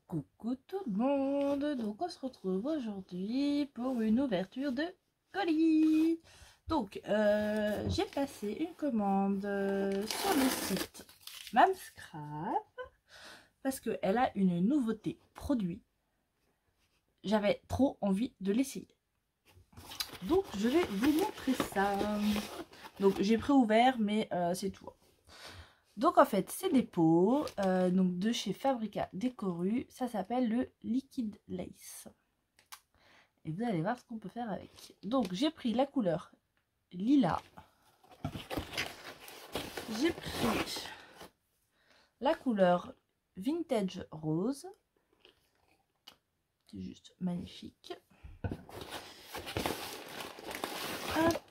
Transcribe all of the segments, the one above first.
Coucou tout le monde, donc on se retrouve aujourd'hui pour une ouverture de colis. Donc j'ai passé une commande sur le site Mamscrap parce qu'elle a une nouveauté produit. J'avais trop envie de l'essayer. Donc je vais vous montrer ça. Donc j'ai préouvert mais c'est tout. Donc en fait c'est des pots donc de chez Fabrica Décoru, ça s'appelle le Liquid Lace. Et vous allez voir ce qu'on peut faire avec. Donc j'ai pris la couleur lilas, j'ai pris la couleur vintage rose, c'est juste magnifique. Hop.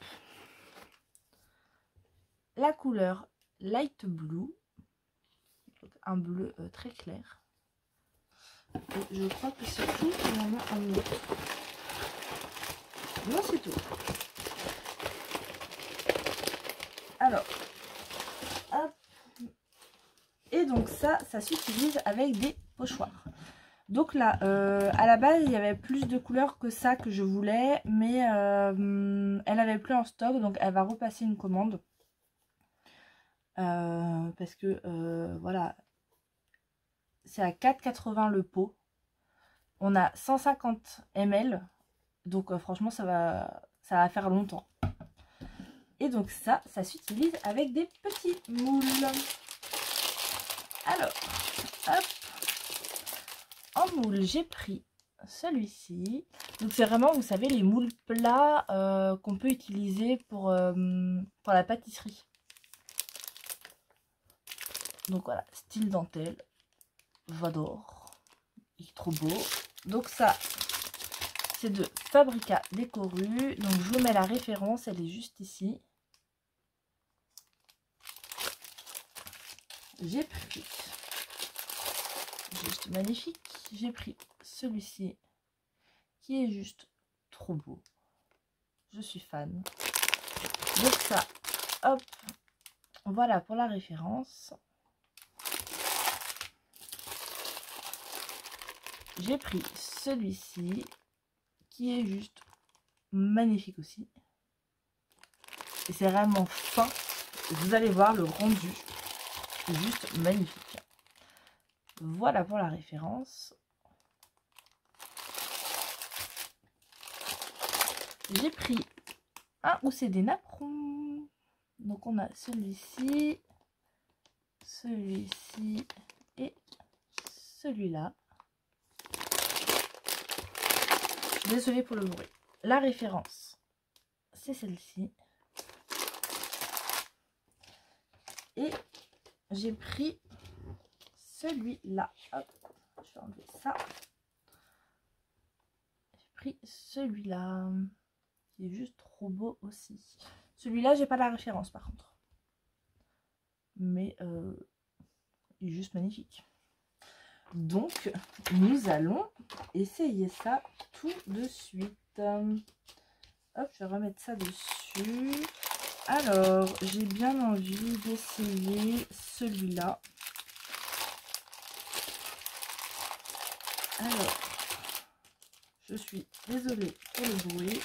La couleur light blue, un bleu très clair. Et je crois que c'est tout, il y en a un autre. Non, c'est tout. Alors, hop. Et donc ça s'utilise avec des pochoirs. Donc là, à la base, il y avait plus de couleurs que ça que je voulais, mais elle avait plus en stock, donc elle va repasser une commande. Parce que, voilà, c'est à 4,80 le pot. On a 150 ml, donc franchement, ça va faire longtemps. Et donc ça s'utilise avec des petits moules. Alors, hop. En moule, j'ai pris celui-ci. Donc c'est vraiment, vous savez, les moules plats qu'on peut utiliser pour la pâtisserie. Donc voilà, style dentelle. J'adore. Il est trop beau. Donc ça, c'est de Fabrica Décoru. Donc je vous mets la référence, elle est juste ici. J'ai pris, juste magnifique, j'ai pris celui-ci qui est juste trop beau. Je suis fan. Donc ça, hop, voilà pour la référence. J'ai pris celui-ci qui est juste magnifique aussi. Et c'est vraiment fin. Vous allez voir le rendu. C'est juste magnifique. Voilà pour la référence. J'ai pris un où c'est des napperons. Donc on a celui-ci, celui-ci et celui-là. Désolée pour le bruit. La référence, c'est celle-ci. Et j'ai pris celui-là. Hop, je vais enlever ça. J'ai pris celui-là. Qui est juste trop beau aussi. Celui-là, j'ai pas la référence par contre. Mais il est juste magnifique. Donc, nous allons essayer ça tout de suite. Hop, je vais remettre ça dessus. Alors, j'ai bien envie d'essayer celui-là. Alors, je suis désolée pour le bruit.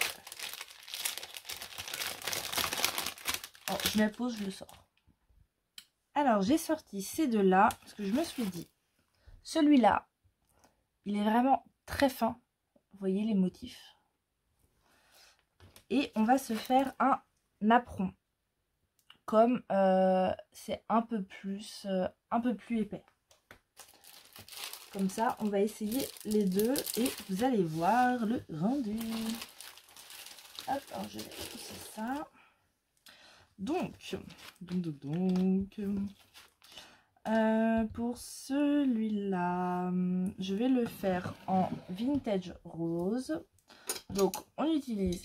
Oh, je la pose, je le sors. Alors, j'ai sorti ces deux-là parce que je me suis dit, celui-là, il est vraiment très fin. Vous voyez les motifs. Et on va se faire un napperon. Comme c'est un peu plus épais. Comme ça, on va essayer les deux et vous allez voir le rendu. Hop, alors je vais pousser ça. Donc pour celui-là, je vais le faire en vintage rose. Donc on utilise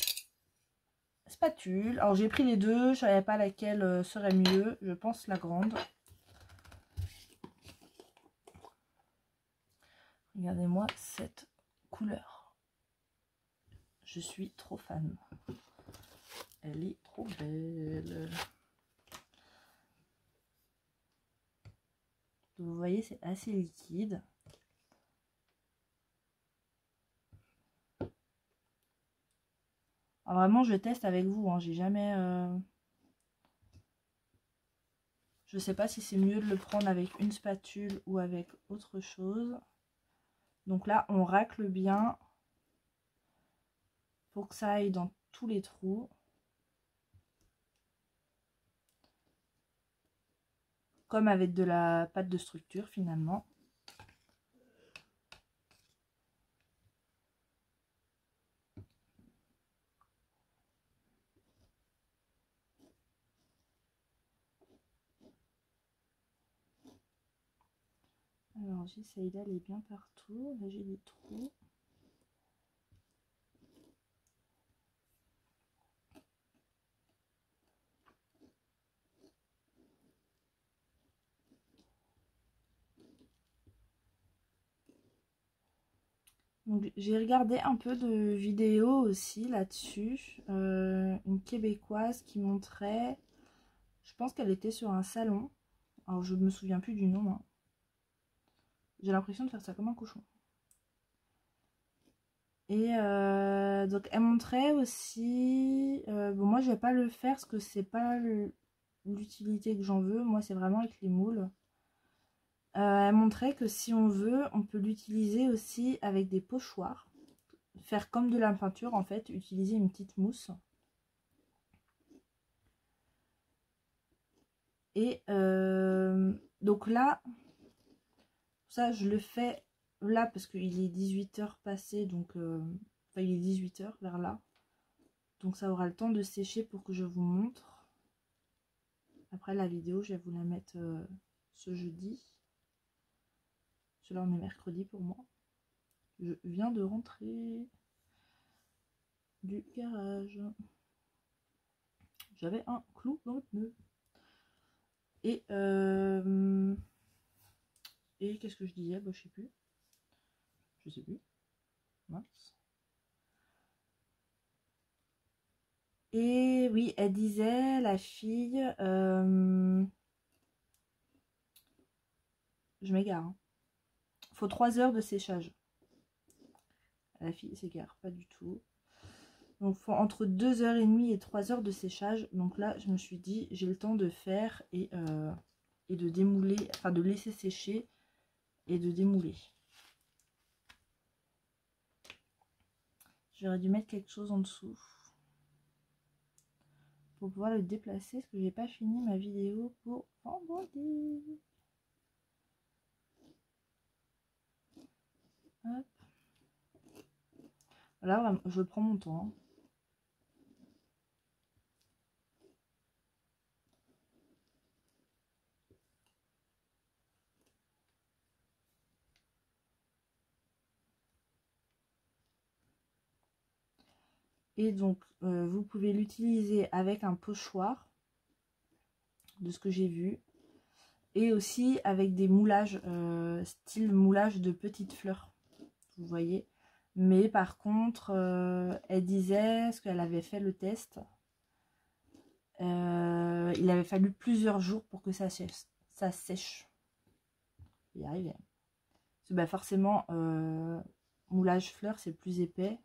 spatule. Alors j'ai pris les deux, je savais pas laquelle serait mieux. Je pense la grande. Regardez-moi cette couleur. Je suis trop fan. Elle est trop belle. Vous voyez, c'est assez liquide. Alors vraiment, je teste avec vous, hein. J'ai jamais... Je sais pas si c'est mieux de le prendre avec une spatule ou avec autre chose. Donc là, on racle bien pour que ça aille dans tous les trous. Comme avec de la pâte de structure finalement. Alors j'essaye d'aller bien partout. Là j'ai des trous. Donc j'ai regardé un peu de vidéos aussi là-dessus. Une québécoise qui montrait, je pense qu'elle était sur un salon. Alors je me souviens plus du nom, hein. J'ai l'impression de faire ça comme un cochon. Et donc elle montrait aussi, bon moi je vais pas le faire parce que c'est pas l'utilité que j'en veux. Moi c'est vraiment avec les moules. Elle montrait que si on veut, on peut l'utiliser aussi avec des pochoirs. Faire comme de la peinture en fait, utiliser une petite mousse. Et donc là, ça je le fais là parce qu'il est 18 h passé, donc enfin il est 18 h vers là. Donc ça aura le temps de sécher pour que je vous montre. Après la vidéo, je vais vous la mettre ce jeudi. Là on est mercredi pour moi. Je viens de rentrer du garage. J'avais un clou dans le pneu. Et qu'est-ce que je disais? Bah, je sais plus. Je sais plus. Mince. Et oui, elle disait, la fille, je m'égare, hein. Faut 3 heures de séchage. La fille s'égare pas du tout. Donc faut entre 2h30 et 3 heures de séchage. Donc là, je me suis dit, j'ai le temps de faire et de démouler, enfin de laisser sécher et de démouler. J'aurais dû mettre quelque chose en dessous pour pouvoir le déplacer, parce que j'ai pas fini ma vidéo pour vendredi. Hop. Là, je prends mon temps, hein. Et donc, vous pouvez l'utiliser avec un pochoir, de ce que j'ai vu. Et aussi avec des moulages, style moulage de petites fleurs. Vous voyez. Mais par contre, elle disait, parce qu'elle avait fait le test, il avait fallu plusieurs jours pour que ça sèche. Ça sèche. Y arriver. Parce que bah, forcément, moulage fleurs, c'est plus épais.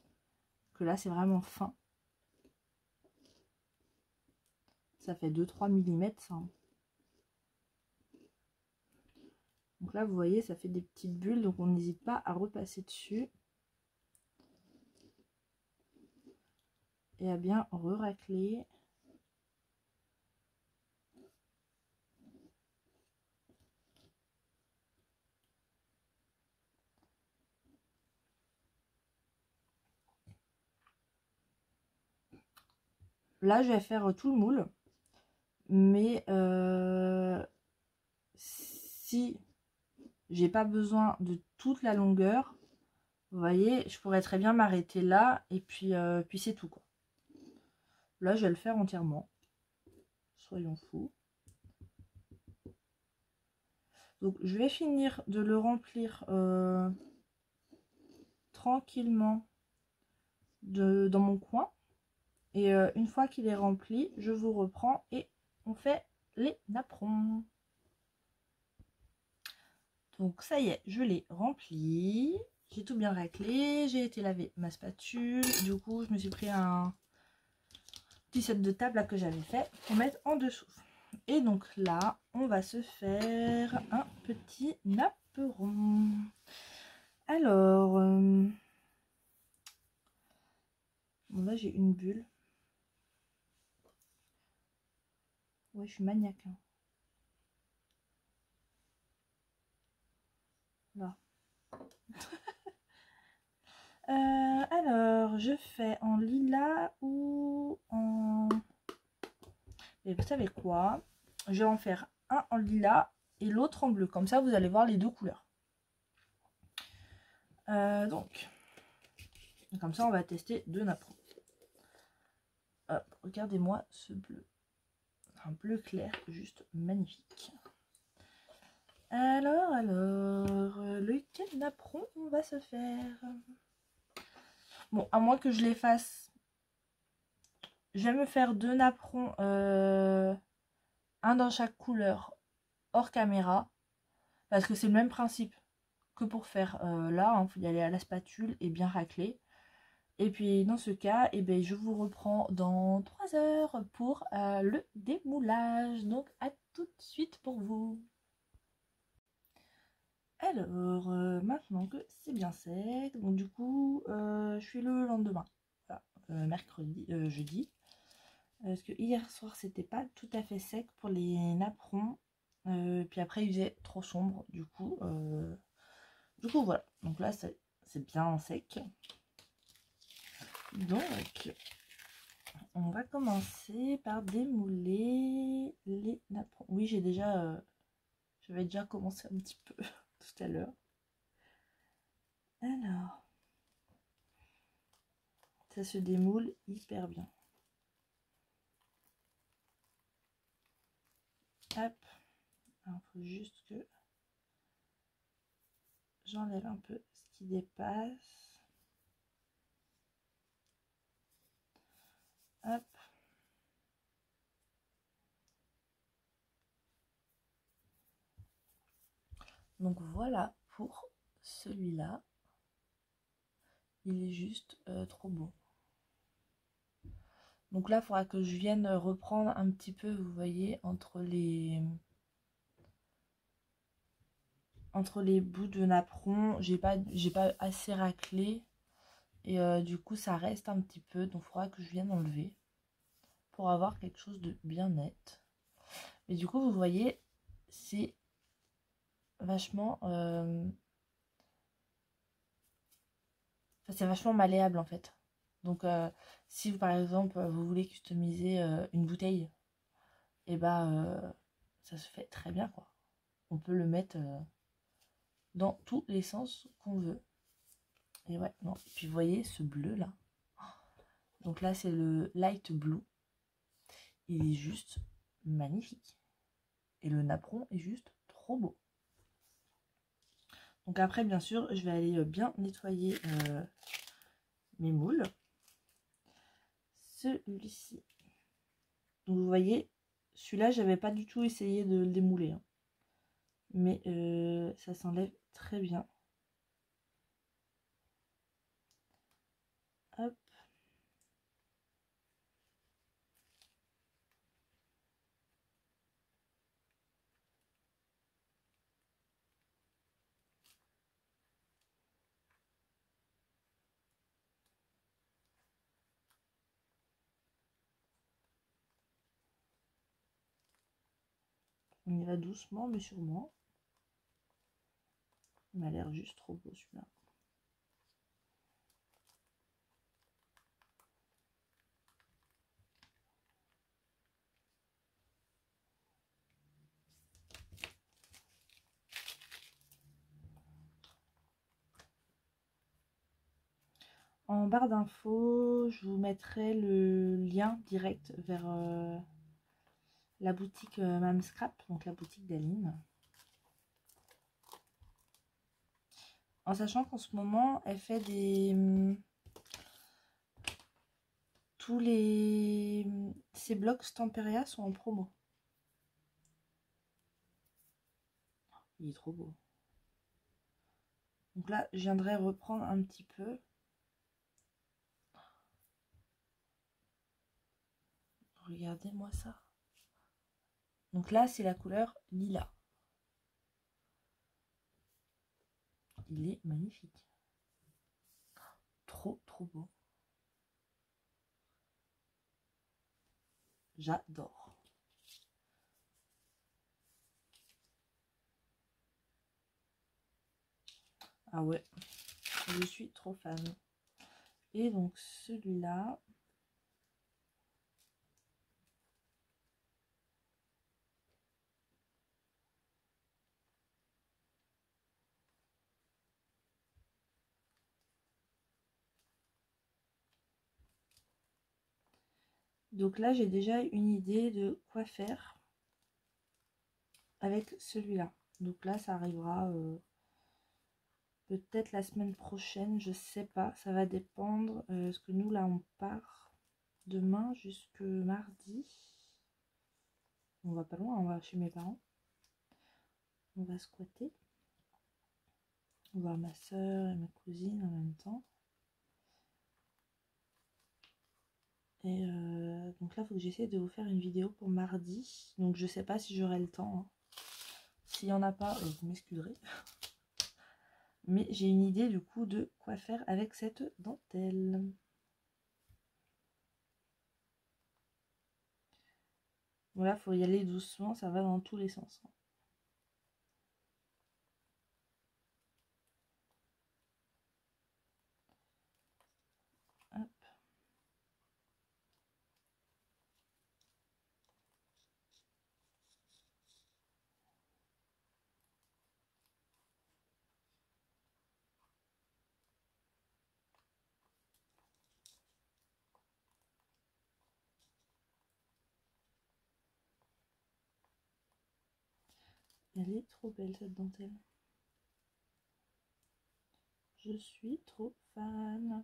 Que là, c'est vraiment fin. Ça fait 2-3 mm, ça. Donc là, vous voyez, ça fait des petites bulles. Donc, on n'hésite pas à repasser dessus. Et à bien re-racler. Là, je vais faire tout le moule. Mais si j'ai pas besoin de toute la longueur, vous voyez, je pourrais très bien m'arrêter là. Et puis c'est tout, quoi. Là, je vais le faire entièrement. Soyons fous. Donc, je vais finir de le remplir tranquillement dans mon coin. Et une fois qu'il est rempli, je vous reprends et on fait les napperons. Donc ça y est, je l'ai rempli. J'ai tout bien raclé. J'ai été laver ma spatule. Du coup, je me suis pris un petit set de table là que j'avais fait pour mettre en dessous. Et donc là, on va se faire un petit napperon. Alors, bon là j'ai une bulle. Ouais, je suis maniaque. Hein. Là. Alors, je fais en lilas ou en... Et vous savez quoi? Je vais en faire un en lilas et l'autre en bleu. Comme ça, vous allez voir les deux couleurs. Donc, comme ça, on va tester deux napperons. Hop, regardez-moi ce bleu. Un bleu clair, juste magnifique. Alors, lequel napperon on va se faire? Bon, à moins que je les fasse... Je vais me faire deux napperons, un dans chaque couleur, hors caméra. Parce que c'est le même principe que pour faire là. Il faut y aller à la spatule et bien racler. Et puis dans ce cas, eh ben, je vous reprends dans 3 heures pour le démoulage. Donc à tout de suite pour vous. Alors, maintenant que c'est bien sec, donc du coup, je suis le lendemain, voilà, mercredi, jeudi. Parce que hier soir, c'était pas tout à fait sec pour les napperons. Puis après, il faisait trop sombre, du coup, voilà. Donc là, c'est bien sec. Donc, on va commencer par démouler les napperons. Oui, j'avais déjà commencé un petit peu tout à l'heure. Alors, ça se démoule hyper bien. Hop. Il faut juste que j'enlève un peu ce qui dépasse. Hop. Donc voilà pour celui-là. Il est juste trop beau. Donc là, il faudra que je vienne reprendre un petit peu, vous voyez, entre les bouts de napperon. J'ai pas assez raclé. Et du coup, ça reste un petit peu. Donc il faudra que je vienne enlever pour avoir quelque chose de bien net. Et du coup, vous voyez, c'est vachement... c'est vachement malléable en fait. Donc si par exemple vous voulez customiser une bouteille, et bah ça se fait très bien quoi. On peut le mettre dans tous les sens qu'on veut. Et ouais, non. Et puis vous voyez ce bleu là. Donc là c'est le light blue. Il est juste magnifique. Et le napperon est juste trop beau. Donc après bien sûr je vais aller bien nettoyer mes moules. Celui-ci. Donc vous voyez, celui-là j'avais pas du tout essayé de le démouler. Hein. Mais ça s'enlève très bien. Hop. On y va doucement mais sûrement. Il m'a l'air juste trop beau celui-là. En barre d'infos, je vous mettrai le lien direct vers la boutique Mam Scrap, donc la boutique d'Aline. En sachant qu'en ce moment, elle fait des... Ces blocs Stamperia sont en promo. Il est trop beau. Donc là, je viendrai reprendre un petit peu. regardez-moi ça. Donc là, c'est la couleur lilas. Il est magnifique. Trop, trop beau. J'adore. Ah ouais, je suis trop fan. Et donc celui-là, donc là j'ai déjà une idée de quoi faire avec celui-là. Donc là ça arrivera peut-être la semaine prochaine, je sais pas, ça va dépendre. Parce que nous là on part demain jusque mardi. On va pas loin, on va chez mes parents. On va squatter. On va voir ma soeur et ma cousine en même temps. Et donc là, il faut que j'essaie de vous faire une vidéo pour mardi. Donc je sais pas si j'aurai le temps. Hein. S'il n'y en a pas, vous m'excuserez. Mais j'ai une idée du coup de quoi faire avec cette dentelle. Voilà, il faut y aller doucement, ça va dans tous les sens. Hop. Elle est trop belle cette dentelle. Je suis trop fan.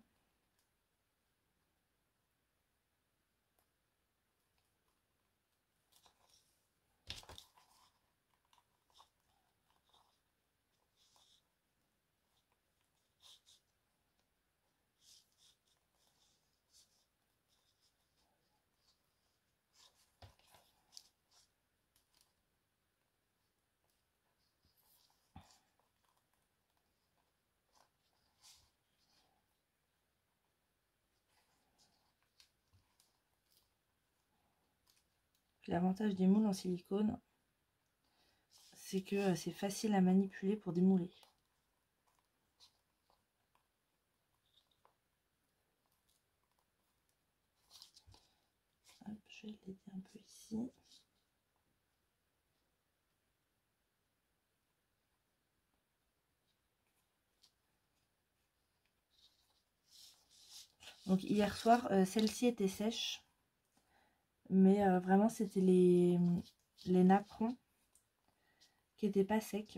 L'avantage des moules en silicone, c'est que c'est facile à manipuler pour démouler. Hop, je vais l'aider un peu ici. Donc hier soir, celle-ci était sèche. Mais vraiment, c'était les napperons qui n'étaient pas secs.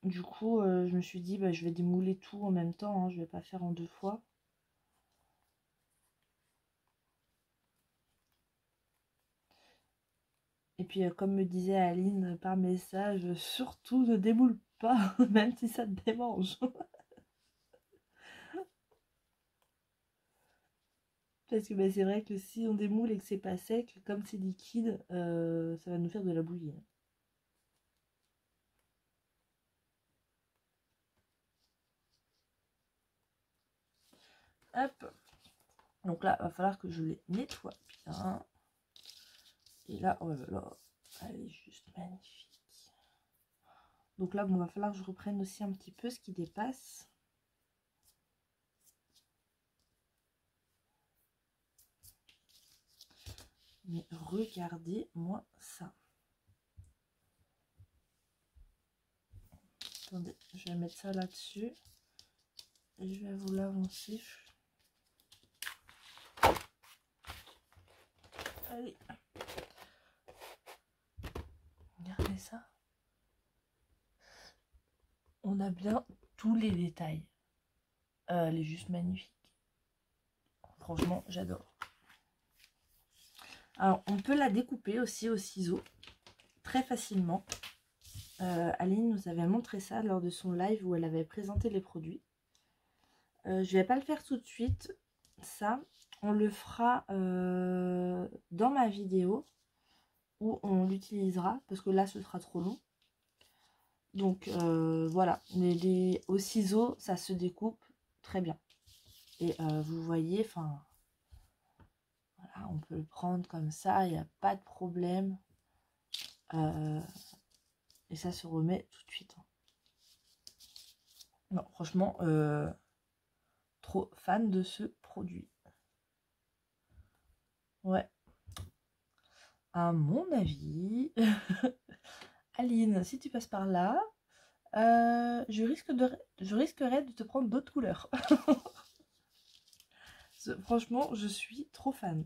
Du coup, je me suis dit, bah, je vais démouler tout en même temps. Hein, je vais pas faire en 2 fois. Et puis, comme me disait Aline par message, surtout ne démoule pas, même si ça te démange. Parce que bah, c'est vrai que si on démoule et que c'est pas sec, comme c'est liquide, ça va nous faire de la bouillie. Hop. Donc là, il va falloir que je les nettoie bien. Et là, oh là là, elle est juste magnifique. Donc là, bon, va falloir que je reprenne aussi un petit peu ce qui dépasse. Mais regardez-moi ça. Attendez, je vais mettre ça là-dessus. Et je vais vous l'avancer. Allez. Regardez ça. On a bien tous les détails. Elle est juste magnifique. Franchement, j'adore. Alors, on peut la découper aussi au ciseau. Très facilement. Aline nous avait montré ça lors de son live où elle avait présenté les produits. Je vais pas le faire tout de suite. Ça, on le fera dans ma vidéo où on l'utilisera, parce que là ce sera trop long. Donc voilà, au ciseau ça se découpe très bien. Et vous voyez, enfin, voilà, on peut le prendre comme ça, il n'y a pas de problème. Et ça se remet tout de suite. Non, franchement, trop fan de ce produit. Ouais. À mon avis, Aline, si tu passes par là, je risquerais de te prendre d'autres couleurs. Franchement, je suis trop fan.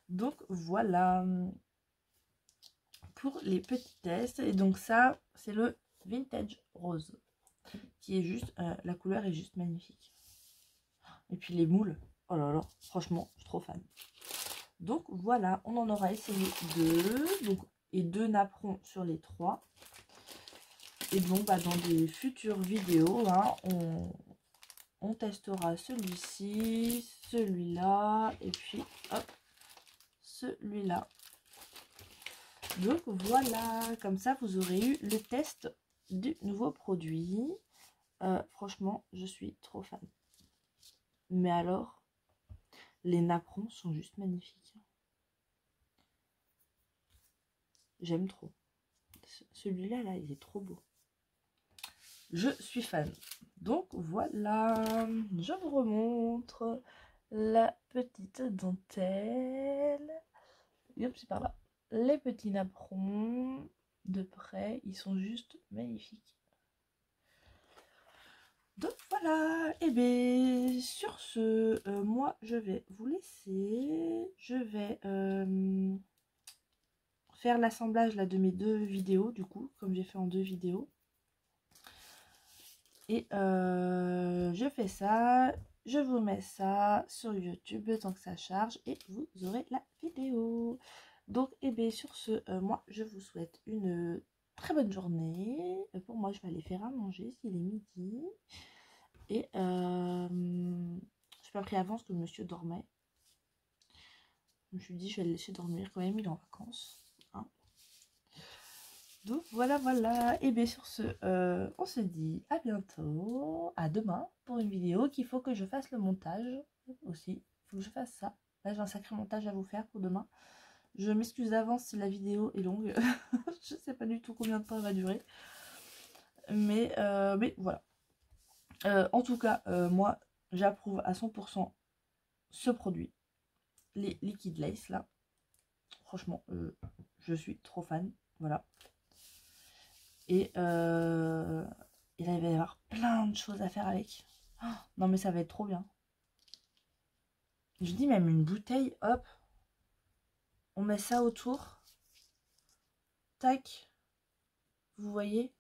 Donc voilà pour les petits tests. Et donc ça, c'est le Vintage Rose, qui est juste, la couleur est juste magnifique. Et puis les moules, oh là là, franchement, je suis trop fan. Donc voilà, on en aura essayé 2, donc, et 2 napperons sur les 3. Et donc bah, dans des futures vidéos, hein, on testera celui-ci, celui-là, et puis hop, celui-là. Donc voilà, comme ça vous aurez eu le test du nouveau produit. Franchement, je suis trop fan. Mais alors, les napperons sont juste magnifiques. J'aime trop. Celui-là, là, il est trop beau. Je suis fan. Donc voilà, je vous remontre la petite dentelle. Hop, c'est par là. Les petits napperons de près, ils sont juste magnifiques. Donc voilà, et bien sur ce, moi je vais vous laisser. Je vais faire l'assemblage là de mes 2 vidéos, du coup, comme j'ai fait en 2 vidéos. Et je fais ça, je vous mets ça sur YouTube le temps que ça charge et vous aurez la vidéo. Donc, et bien sur ce, moi je vous souhaite une très bonne journée. Pour moi, je vais aller faire à manger s'il est midi. Et je n'ai pas pris avance que le monsieur dormait. Je me suis dit, je vais le laisser dormir quand même, il est en vacances. Hein. Donc voilà, voilà. Et bien sur ce, on se dit à bientôt, à demain pour une vidéo qu'il faut que je fasse le montage aussi. Il faut que je fasse ça. Là, j'ai un sacré montage à vous faire pour demain. Je m'excuse d'avance si la vidéo est longue. Je sais pas du tout combien de temps elle va durer. Mais voilà. En tout cas, moi, j'approuve à 100% ce produit. Les Liquid Lace, là. Franchement, je suis trop fan. Voilà. Et là, il va y avoir plein de choses à faire avec. Oh, non, mais ça va être trop bien. Je dis même une bouteille, hop. On met ça autour. Tac. Vous voyez?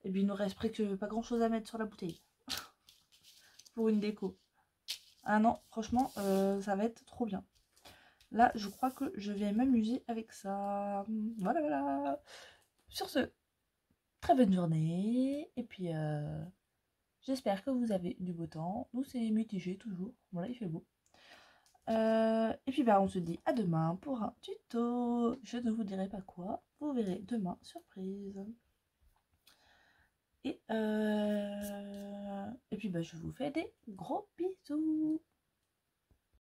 Et puis il nous reste presque pas grand chose à mettre sur la bouteille. Pour une déco. Ah non, franchement, ça va être trop bien. Là, je crois que je vais m'amuser avec ça. Voilà, voilà. Sur ce, très bonne journée. Et puis, j'espère que vous avez du beau temps. Nous, c'est mitigé toujours. Voilà, il fait beau. Et puis, bah, on se dit à demain pour un tuto. Je ne vous dirai pas quoi. Vous verrez demain, surprise. Et puis, bah, je vous fais des gros bisous.